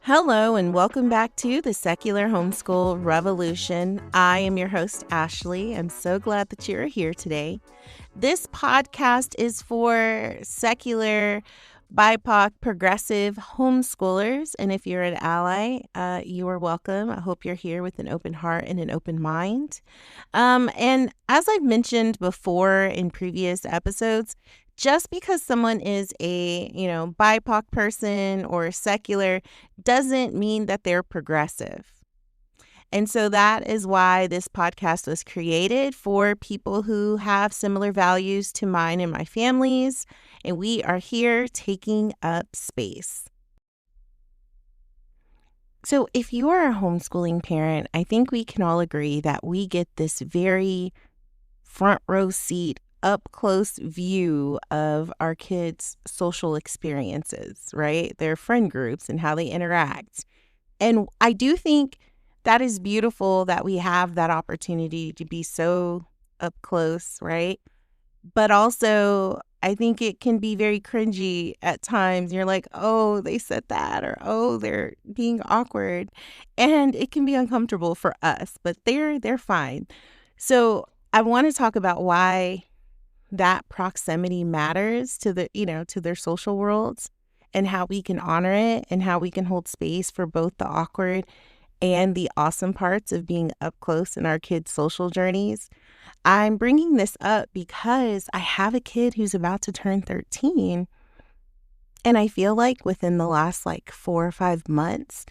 Hello, and welcome back to the Secular Homeschool Revolution. I am your host, Ashley. I'm so glad that you're here today. This podcast is for secular, BIPOC, progressive homeschoolers. And if you're an ally, you are welcome. I hope you're here with an open heart and an open mind. And as I've mentioned before in previous episodes, just because someone is a, BIPOC person or secular doesn't mean that they're progressive. And so that is why this podcast was created, for people who have similar values to mine and my family's. And we are here taking up space. So if you are a homeschooling parent, I think we can all agree that we get this very front row seat, up close view of our kids' social experiences, right? Their friend groups and how they interact. And I do think that is beautiful that we have that opportunity to be so up close, right? But also, I think it can be very cringy at times. You're like, oh, they said that, or oh, they're being awkward. And it can be uncomfortable for us, but they're fine. So I want to talk about why that proximity matters to to their social worlds, and how we can honor it and how we can hold space for both the awkward and the awesome parts of being up close in our kids' social journeys. I'm bringing this up because I have a kid who's about to turn 13, and I feel like within the last 4 or 5 months,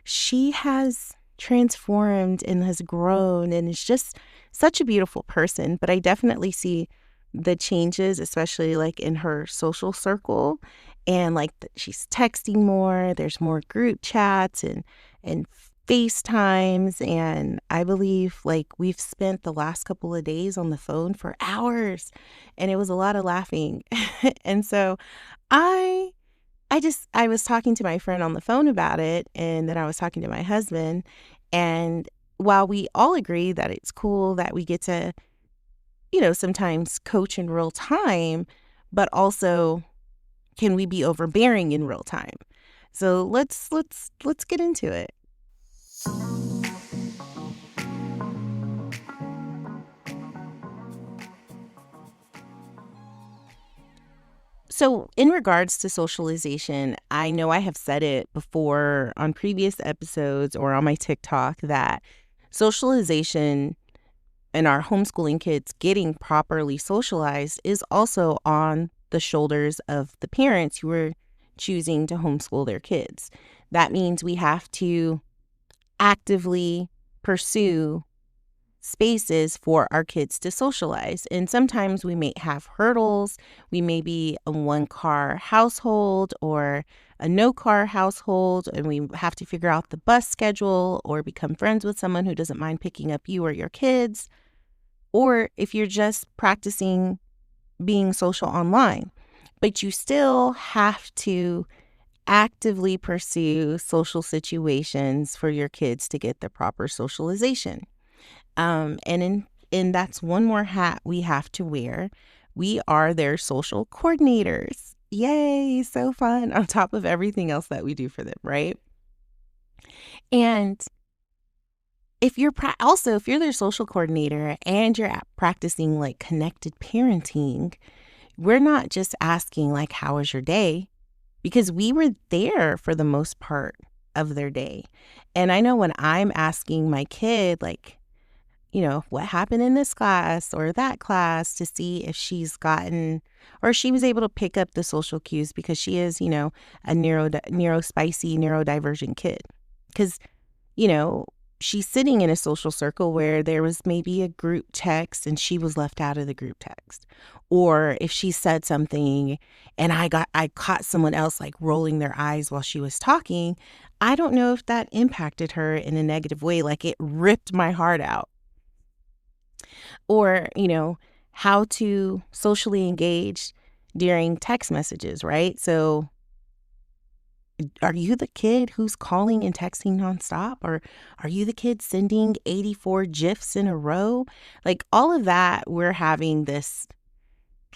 she has transformed and has grown and is just such a beautiful person. But I definitely see the changes, especially in her social circle, and she's texting more. There's more group chats and FaceTimes, and I believe we've spent the last couple of days on the phone for hours, and it was a lot of laughing. And so I was talking to my friend on the phone about it, and then I was talking to my husband, and while we all agree that it's cool that we get to sometimes coach in real time, but also can we be overbearing in real time? So let's get into it. So in regards to socialization, I know I have said it before on previous episodes or on my TikTok that socialization and our homeschooling kids getting properly socialized is also on the shoulders of the parents who are choosing to homeschool their kids. That means we have to actively pursue spaces for our kids to socialize. And sometimes we may have hurdles. We may be a one-car household or a no-car household, and we have to figure out the bus schedule or become friends with someone who doesn't mind picking up you or your kids. Or if you're just practicing being social online, but you still have to actively pursue social situations for your kids to get the proper socialization. And that's one more hat we have to wear. We are their social coordinators. Yay, so fun, on top of everything else that we do for them, right? And if you're their social coordinator and you're practicing connected parenting, we're not just asking how was your day, because we were there for the most part of their day. And I know when I'm asking my kid what happened in this class or that class, to see if she's gotten or she was able to pick up the social cues, because she is, a neurodivergent kid. Because, she's sitting in a social circle where there was maybe a group text and she was left out of the group text. Or if she said something and I caught someone else rolling their eyes while she was talking, I don't know if that impacted her in a negative way, it ripped my heart out. Or, how to socially engage during text messages, right? So are you the kid who's calling and texting nonstop? Or are you the kid sending 84 GIFs in a row? All of that, we're having this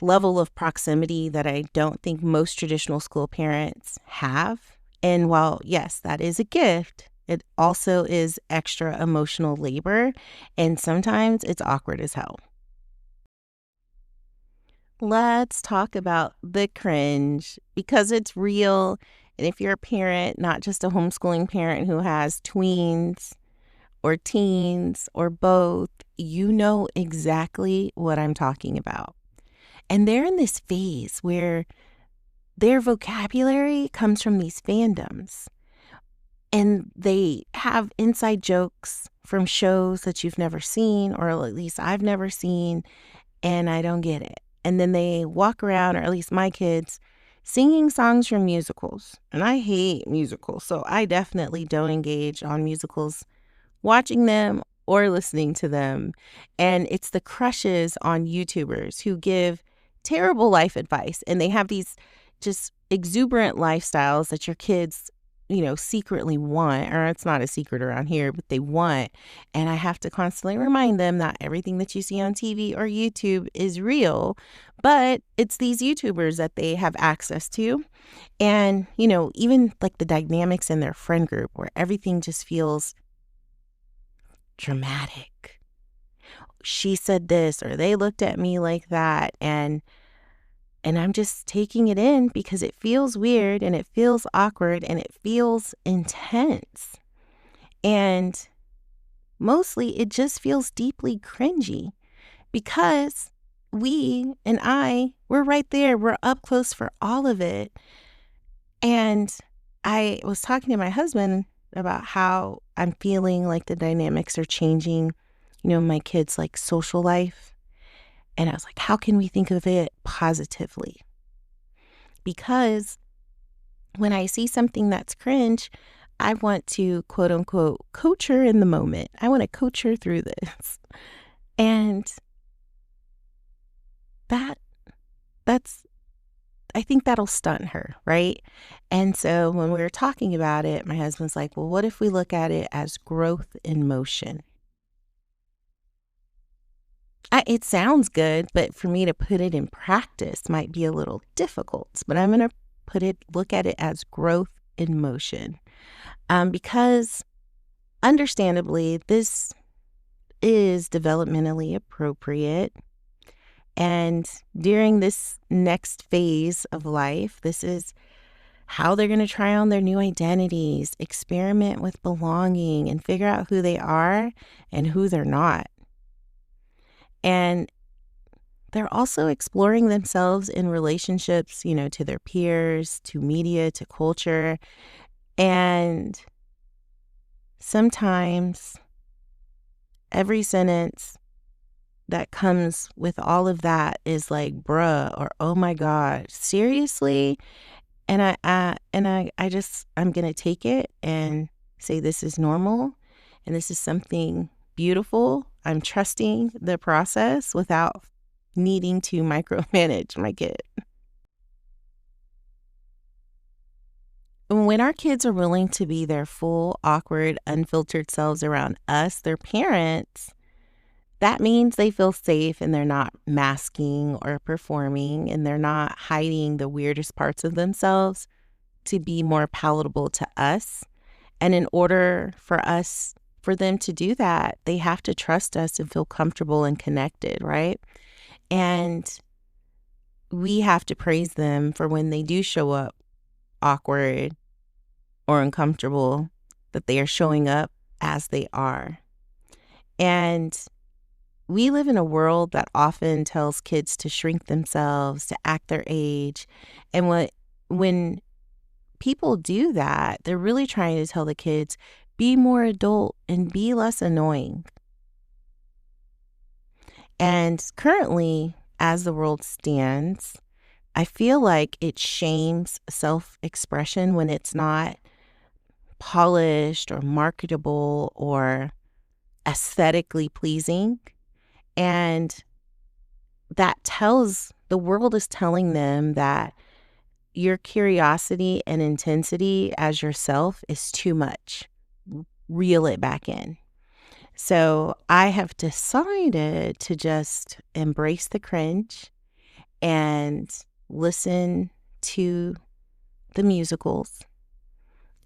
level of proximity that I don't think most traditional school parents have. And while, yes, that is a gift, it also is extra emotional labor. And sometimes it's awkward as hell. Let's talk about the cringe because it's real. And if you're a parent, not just a homeschooling parent who has tweens or teens or both, you know exactly what I'm talking about. And they're in this phase where their vocabulary comes from these fandoms and they have inside jokes from shows that you've never seen, or at least I've never seen, and I don't get it. And then they walk around, or at least my kids, singing songs from musicals. And I hate musicals, so I definitely don't engage on musicals watching them or listening to them. And it's the crushes on YouTubers who give terrible life advice. And they have these just exuberant lifestyles that your kids, secretly want, or it's not a secret around here, but they want. And I have to constantly remind them that everything that you see on TV or YouTube is real, but it's these YouTubers that they have access to. And, even like the dynamics in their friend group where everything just feels dramatic. She said this or they looked at me like that, and I'm just taking it in because it feels weird and it feels awkward and it feels intense. And mostly it just feels deeply cringy because we're right there. We're up close for all of it. And I was talking to my husband about how I'm feeling like the dynamics are changing, my kids' like social life. And I was like, how can we think of it positively? Because when I see something that's cringe, I want to quote unquote coach her in the moment. I want to coach her through this. And that's I think that'll stunt her, right? And so when we were talking about it, my husband's like, well, what if we look at it as growth in motion? It sounds good, but for me to put it in practice might be a little difficult. But I'm going to look at it as growth in motion. Because understandably, this is developmentally appropriate. And during this next phase of life, this is how they're going to try on their new identities, experiment with belonging, and figure out who they are and who they're not. And they're also exploring themselves in relationships, to their peers, to media, to culture. And sometimes every sentence that comes with all of that is like, bruh, or oh my God, seriously? And I'm going to take it and say, this is normal and this is something beautiful. I'm trusting the process without needing to micromanage my kid. When our kids are willing to be their full, awkward, unfiltered selves around us, their parents, that means they feel safe and they're not masking or performing and they're not hiding the weirdest parts of themselves to be more palatable to us. And in order for them to do that, they have to trust us and feel comfortable and connected, right? And we have to praise them for when they do show up awkward or uncomfortable, that they are showing up as they are. And we live in a world that often tells kids to shrink themselves, to act their age. And when people do that, they're really trying to tell the kids, be more adult and be less annoying. And currently, as the world stands, I feel like it shames self-expression when it's not polished or marketable or aesthetically pleasing. And the world is telling them that your curiosity and intensity as yourself is too much. Reel it back in. So I have decided to just embrace the cringe and listen to the musicals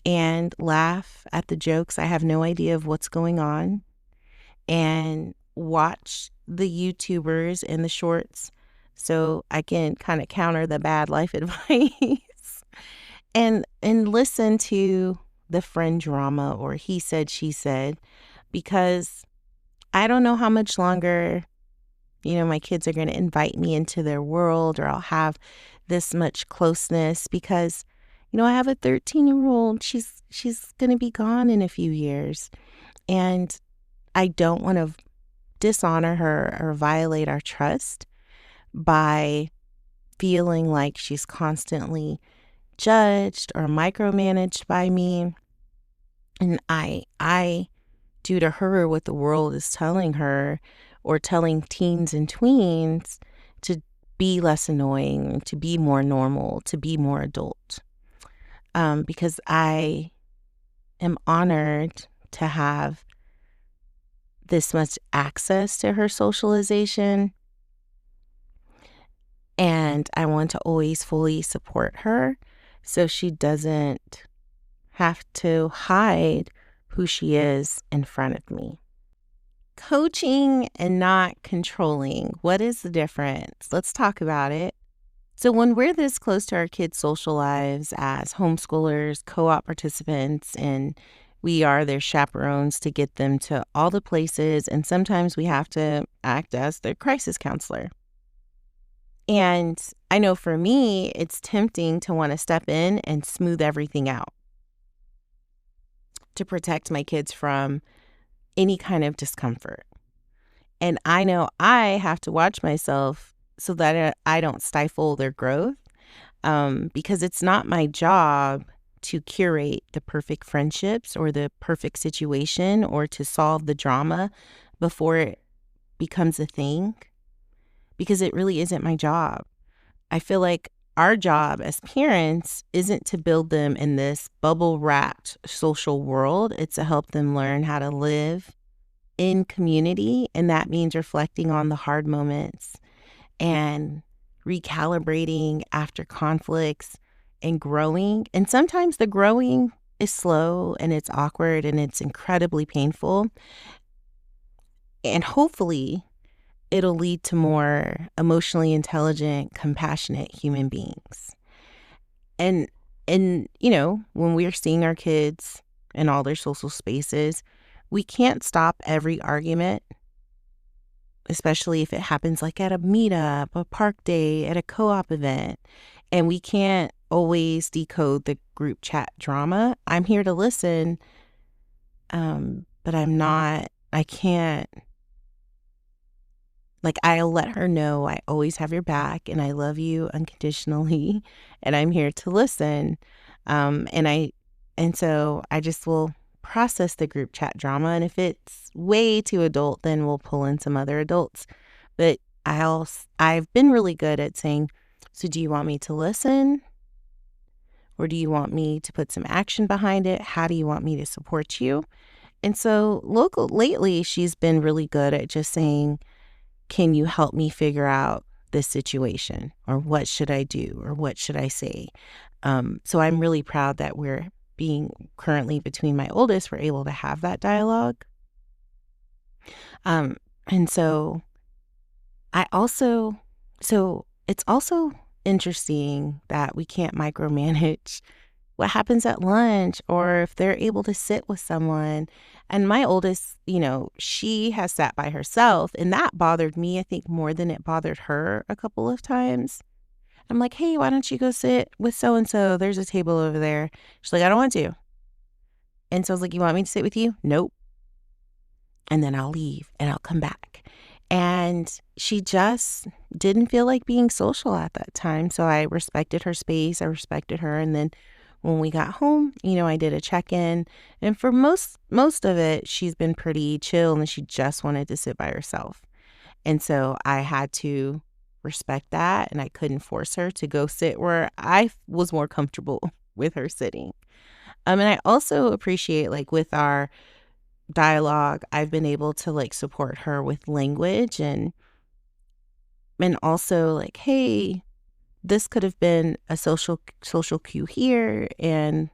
and laugh at the jokes. I have no idea of what's going on, and watch the YouTubers and the shorts so I can kind of counter the bad life advice and listen to the friend drama or he said, she said, because I don't know how much longer, my kids are going to invite me into their world or I'll have this much closeness because, I have a 13-year-old. She's going to be gone in a few years. And I don't want to dishonor her or violate our trust by feeling like she's constantly judged or micromanaged by me. And I do to her what the world is telling her or telling teens and tweens to be less annoying, to be more normal, to be more adult. Because I am honored to have this much access to her socialization. And I want to always fully support her so she doesn't have to hide who she is in front of me. Coaching and not controlling. What is the difference? Let's talk about it. So when we're this close to our kids' social lives as homeschoolers, co-op participants, and we are their chaperones to get them to all the places, and sometimes we have to act as their crisis counselor. And I know for me, it's tempting to want to step in and smooth everything out to protect my kids from any kind of discomfort. And I know I have to watch myself so that I don't stifle their growth, because it's not my job to curate the perfect friendships or the perfect situation or to solve the drama before it becomes a thing, because it really isn't my job. I feel like our job as parents isn't to build them in this bubble-wrapped social world. It's to help them learn how to live in community, and that means reflecting on the hard moments and recalibrating after conflicts and growing. And sometimes the growing is slow and it's awkward and it's incredibly painful. And hopefully it'll lead to more emotionally intelligent, compassionate human beings. And when we're seeing our kids in all their social spaces, we can't stop every argument, especially if it happens like at a meetup, a park day, at a co-op event. And we can't always decode the group chat drama. I'm here to listen, but I can't. I'll let her know I always have your back and I love you unconditionally and I'm here to listen. And so I just will process the group chat drama. And if it's way too adult, then we'll pull in some other adults. But I've been really good at saying, so do you want me to listen? Or do you want me to put some action behind it? How do you want me to support you? And so lately, she's been really good at just saying, can you help me figure out this situation? Or what should I do? Or what should I say? So I'm really proud that we're being currently between my oldest, we're able to have that dialogue. And so it's also interesting that we can't micromanage what happens at lunch or if they're able to sit with someone. And my oldest, she has sat by herself, and that bothered me, I think, more than it bothered her a couple of times. I'm like, hey, why don't you go sit with so-and-so? There's a table over there. She's like, I don't want to. And so I was like, you want me to sit with you? Nope. And then I'll leave and I'll come back. And she just didn't feel like being social at that time. So I respected her space. I respected her. And then when we got home, I did a check-in. And for most of it, she's been pretty chill and she just wanted to sit by herself. And so I had to respect that, and I couldn't force her to go sit where I was more comfortable with her sitting. And I also appreciate, with our dialogue, I've been able to support her with language and also hey, this could have been a social cue here, and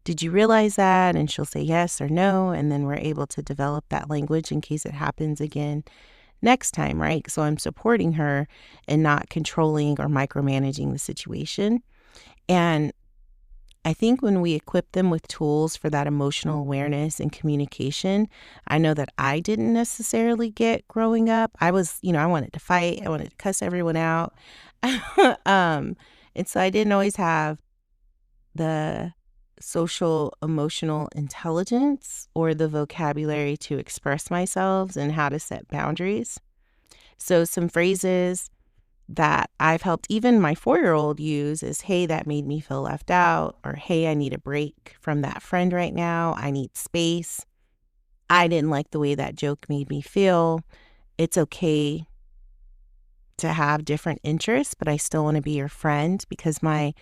did you realize that? And she'll say yes or no. And then we're able to develop that language in case it happens again next time, right? So I'm supporting her and not controlling or micromanaging the situation. And I think when we equip them with tools for that emotional awareness and communication, I know that I didn't necessarily get growing up. I was, I wanted to fight, I wanted to cuss everyone out. um, and so I didn't always have the social emotional intelligence or the vocabulary to express myself and how to set boundaries. So some phrases that I've helped even my 4-year-old use is, hey, that made me feel left out, or hey, I need a break from that friend right now. I need space. I didn't like the way that joke made me feel. It's okay to have different interests, but I still want to be your friend because my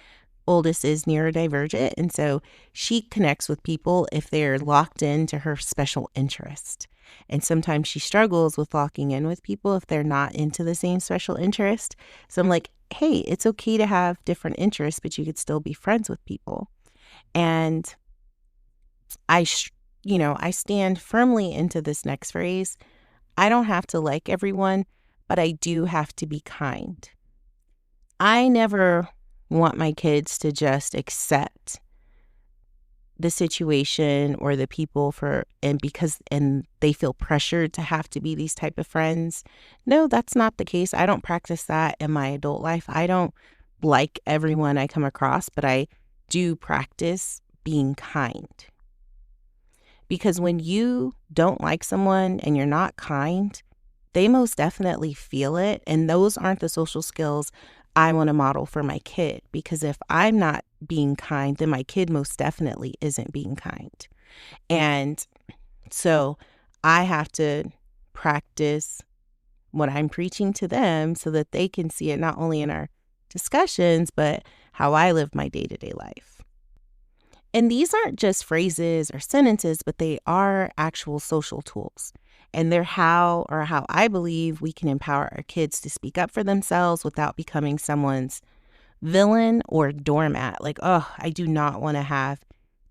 oldest is neurodivergent. And so she connects with people if they're locked into her special interest. And sometimes she struggles with locking in with people if they're not into the same special interest. So I'm like, hey, it's okay to have different interests, but you could still be friends with people. And I stand firmly into this next phrase. I don't have to like everyone, but I do have to be kind. I never want my kids to just accept the situation or the people and they feel pressured to have to be these type of friends. No, that's not the case. I don't practice that in my adult life. I don't like everyone I come across, but I do practice being kind. Because when you don't like someone and you're not kind, they most definitely feel it. And those aren't the social skills I want to model for my kid. Because if I'm not being kind, then my kid most definitely isn't being kind. And so I have to practice what I'm preaching to them so that they can see it not only in our discussions, but how I live my day-to-day life. And these aren't just phrases or sentences, but they are actual social tools. And they're how I believe we can empower our kids to speak up for themselves without becoming someone's villain or doormat. Like, oh, I do not want to have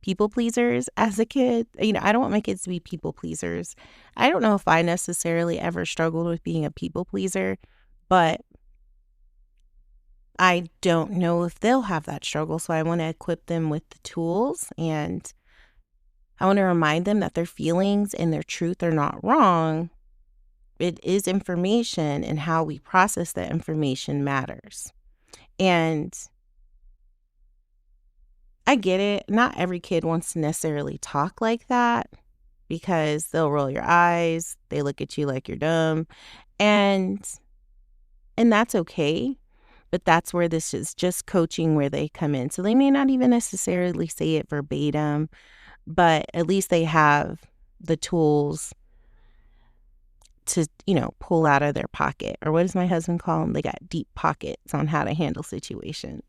people pleasers as a kid. I don't want my kids to be people pleasers. I don't know if I necessarily ever struggled with being a people pleaser, but I don't know if they'll have that struggle. So I want to equip them with the tools, and I want to remind them that their feelings and their truth are not wrong. It is information, and how we process that information matters. And I get it. Not every kid wants to necessarily talk like that because they'll roll your eyes. They look at you like you're dumb. And that's okay. But that's where this is just coaching where they come in. So they may not even necessarily say it verbatim, but at least they have the tools to, pull out of their pocket. Or what does my husband call them? They got deep pockets on how to handle situations.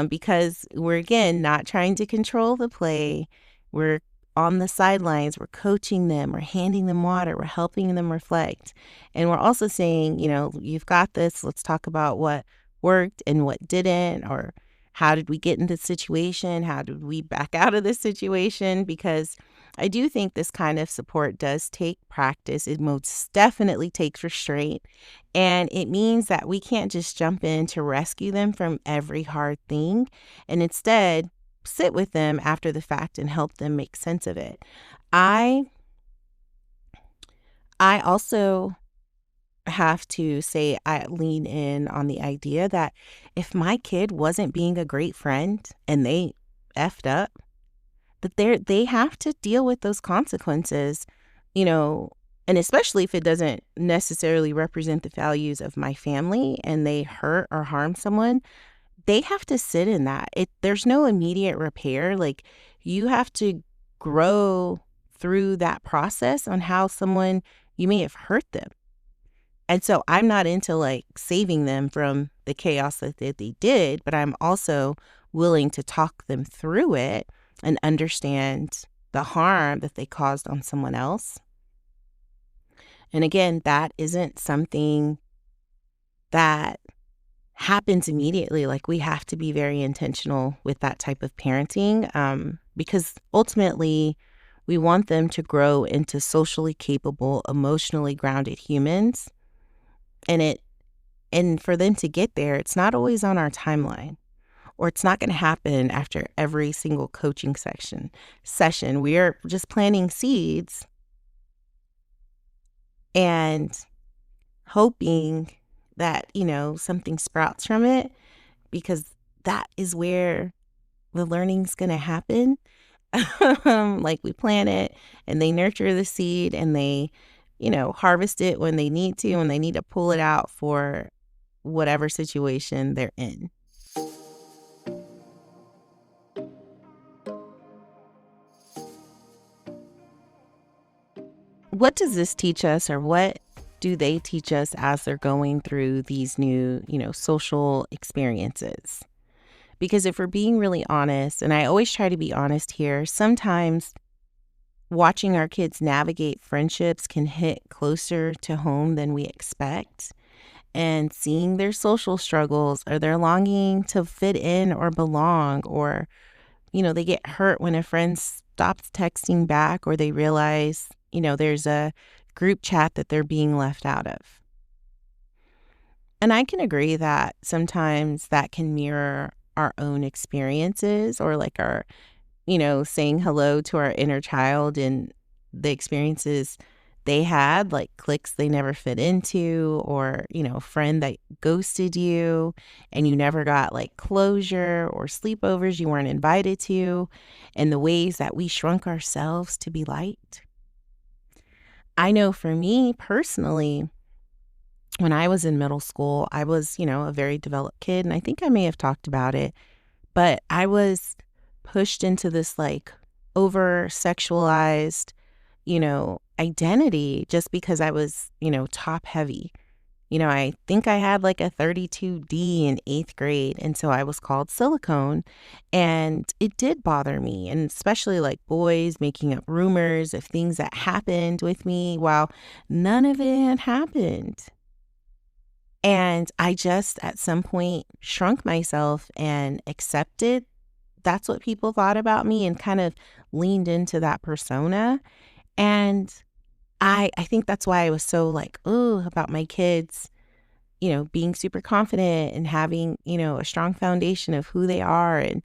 Because we're, again, not trying to control the play. We're on the sidelines. We're coaching them. We're handing them water. We're helping them reflect. And we're also saying, you've got this. Let's talk about what worked and what didn't, or how did we get into the situation? How did we back out of this situation? Because I do think this kind of support does take practice. It most definitely takes restraint. And it means that we can't just jump in to rescue them from every hard thing, and instead sit with them after the fact and help them make sense of it. I also have to say I lean in on the idea that if my kid wasn't being a great friend and they effed up, that they have to deal with those consequences, and especially if it doesn't necessarily represent the values of my family and they hurt or harm someone, they have to sit in that. There's no immediate repair. Like, you have to grow through that process on how you may have hurt them. And so I'm not into saving them from the chaos that they did, but I'm also willing to talk them through it and understand the harm that they caused on someone else. And again, that isn't something that happens immediately. We have to be very intentional with that type of parenting. because ultimately we want them to grow into socially capable, emotionally grounded humans. And for them to get there, it's not always on our timeline, or it's not going to happen after every single coaching session. We are just planting seeds and hoping that, something sprouts from it, because that is where the learning's going to happen. Like, we plant it and they nurture the seed, and they, harvest it when they need to, and they need to pull it out for whatever situation they're in. What does this teach us, or what do they teach us as they're going through these new, social experiences? Because if we're being really honest, and I always try to be honest here, sometimes watching our kids navigate friendships can hit closer to home than we expect. And seeing their social struggles, or their longing to fit in or belong, or, they get hurt when a friend stops texting back, or they realize, there's a group chat that they're being left out of. And I can agree that sometimes that can mirror our own experiences, or like our, saying hello to our inner child and the experiences they had, like cliques they never fit into, or, a friend that ghosted you and you never got like closure, or sleepovers you weren't invited to, and the ways that we shrunk ourselves to be liked. I know for me personally, when I was in middle school, I was, a very developed kid, and I think I may have talked about it, but I was pushed into this like over sexualized, identity, just because I was, top heavy. I think I had like a 32D in 8th grade. And so I was called silicone, and it did bother me. And especially like boys making up rumors of things that happened with me while none of it had happened. And I just at some point shrunk myself and accepted that's what people thought about me, and kind of leaned into that persona. And I think that's why I was so like, oh, about my kids, being super confident and having, a strong foundation of who they are, and,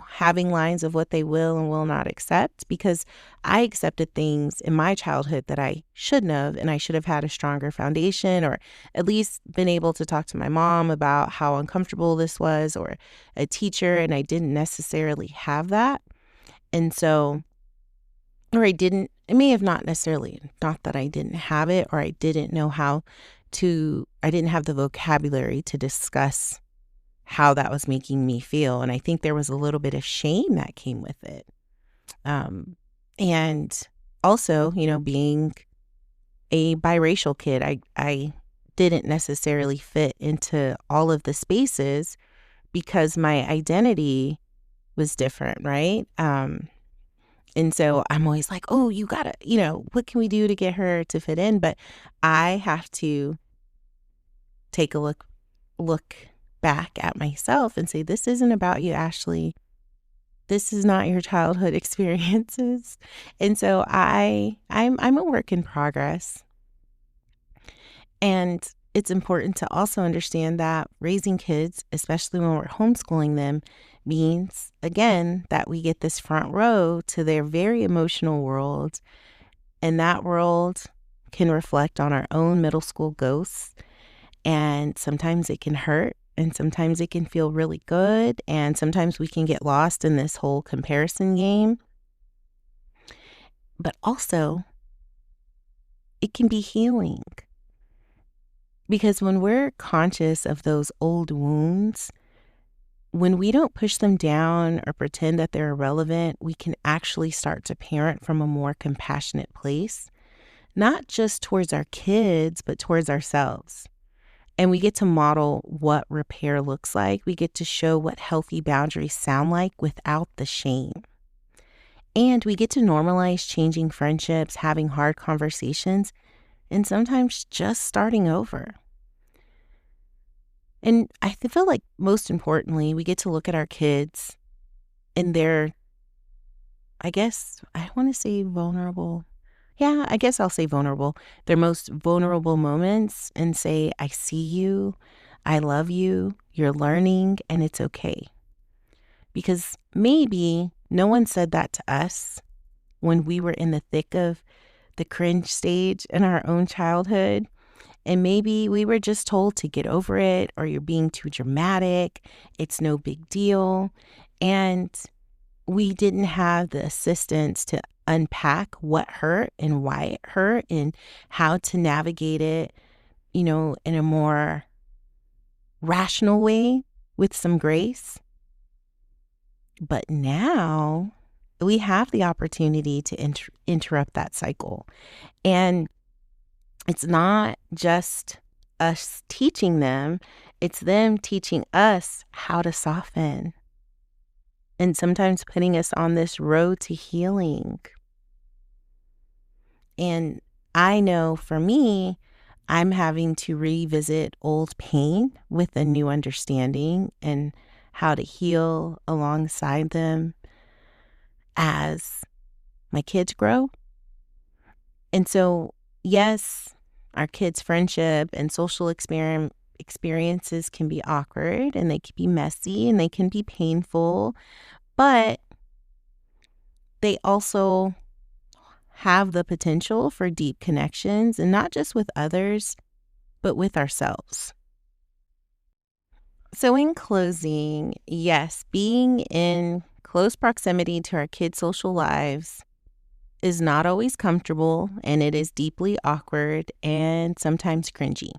having lines of what they will and will not accept, because I accepted things in my childhood that I shouldn't have, and I should have had a stronger foundation, or at least been able to talk to my mom about how uncomfortable this was, or a teacher, and I didn't necessarily have that. And so, or it may have not necessarily, not that I didn't have it, or I didn't know I didn't have the vocabulary to discuss how that was making me feel. And I think there was a little bit of shame that came with it. And also, being a biracial kid, I didn't necessarily fit into all of the spaces because my identity was different, right? And so I'm always like, oh, you gotta, what can we do to get her to fit in? But I have to take a look back at myself and say, this isn't about you, Ashley. This is not your childhood experiences. And so I'm a work in progress. And it's important to also understand that raising kids, especially when we're homeschooling them, means, again, that we get this front row to their very emotional world. And that world can reflect on our own middle school ghosts. And sometimes it can hurt, and sometimes it can feel really good. And sometimes we can get lost in this whole comparison game. But also, it can be healing. Because when we're conscious of those old wounds, when we don't push them down or pretend that they're irrelevant, we can actually start to parent from a more compassionate place, not just towards our kids, but towards ourselves. And we get to model what repair looks like. We get to show what healthy boundaries sound like without the shame. And we get to normalize changing friendships, having hard conversations, and sometimes just starting over. And I feel like most importantly, we get to look at our kids and their I guess I want to say vulnerable. Yeah, I guess I'll say vulnerable. Their most vulnerable moments and say, I see you, I love you, you're learning, and it's okay. Because maybe no one said that to us when we were in the thick of the cringe stage in our own childhood. And maybe we were just told to get over it, or you're being too dramatic, it's no big deal. And we didn't have the assistance to unpack what hurt and why it hurt and how to navigate it, in a more rational way with some grace. But now we have the opportunity to interrupt that cycle. And it's not just us teaching them, it's them teaching us how to soften and sometimes putting us on this road to healing. And I know for me, I'm having to revisit old pain with a new understanding and how to heal alongside them as my kids grow. And so, yes, our kids' friendship and social experiences can be awkward and they can be messy and they can be painful, but they also have the potential for deep connections, and not just with others, but with ourselves. So in closing, yes, being in close proximity to our kids' social lives is not always comfortable, and it is deeply awkward and sometimes cringy.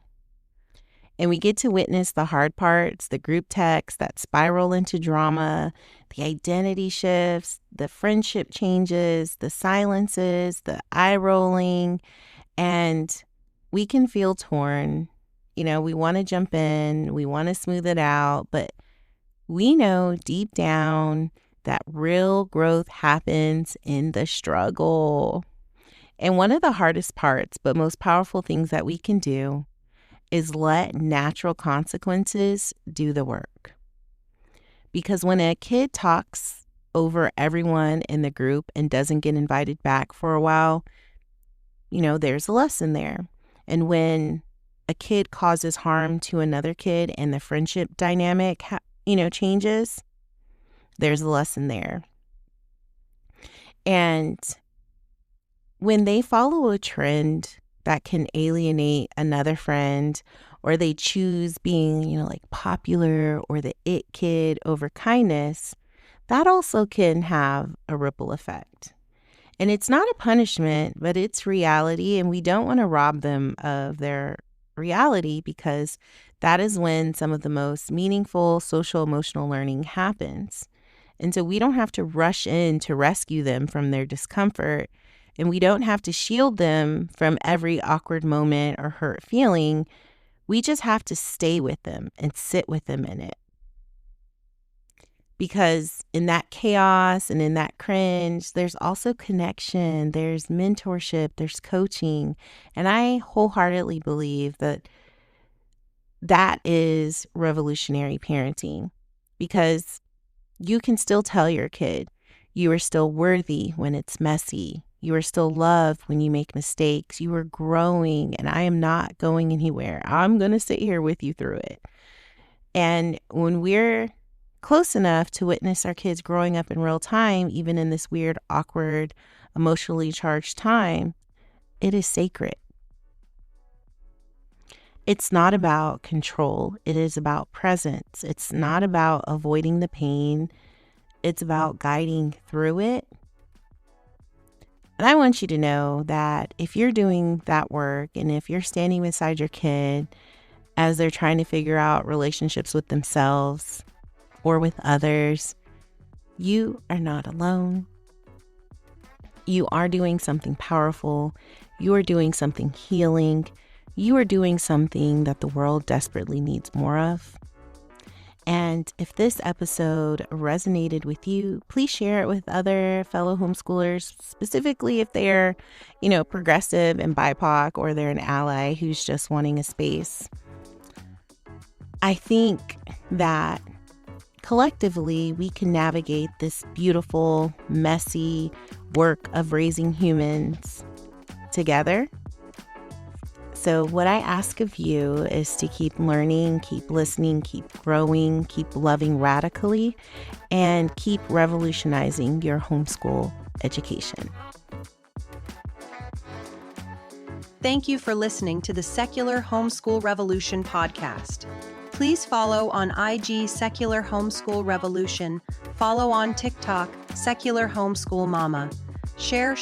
And we get to witness the hard parts, the group texts that spiral into drama, the identity shifts, the friendship changes, the silences, the eye rolling, and we can feel torn. We want to jump in, we want to smooth it out, but we know deep down that real growth happens in the struggle. And one of the hardest parts, but most powerful things that we can do is let natural consequences do the work. Because when a kid talks over everyone in the group and doesn't get invited back for a while, there's a lesson there. And when a kid causes harm to another kid and the friendship dynamic, changes, there's a lesson there. And when they follow a trend that can alienate another friend, or they choose being, like popular or the it kid over kindness, that also can have a ripple effect. And it's not a punishment, but it's reality. And we don't want to rob them of their reality, because that is when some of the most meaningful social emotional learning happens. And so we don't have to rush in to rescue them from their discomfort. And we don't have to shield them from every awkward moment or hurt feeling. We just have to stay with them and sit with them in it. Because in that chaos and in that cringe, there's also connection, there's mentorship, there's coaching. And I wholeheartedly believe that that is revolutionary parenting, because you can still tell your kid you are still worthy when it's messy. You are still loved when you make mistakes. You are growing, and I am not going anywhere. I'm going to sit here with you through it. And when we're close enough to witness our kids growing up in real time, even in this weird, awkward, emotionally charged time, it is sacred. It's not about control. It is about presence. It's not about avoiding the pain. It's about guiding through it. And I want you to know that if you're doing that work, and if you're standing beside your kid as they're trying to figure out relationships with themselves or with others, you are not alone. You are doing something powerful. You are doing something healing. You are doing something that the world desperately needs more of. And if this episode resonated with you, please share it with other fellow homeschoolers, specifically if they're, progressive and BIPOC, or they're an ally who's just wanting a space. I think that collectively, we can navigate this beautiful, messy work of raising humans together. So what I ask of you is to keep learning, keep listening, keep growing, keep loving radically, and keep revolutionizing your homeschool education. Thank you for listening to the Secular Homeschool Revolution podcast. Please follow on IG Secular Homeschool Revolution, follow on TikTok Secular Homeschool Mama. Share.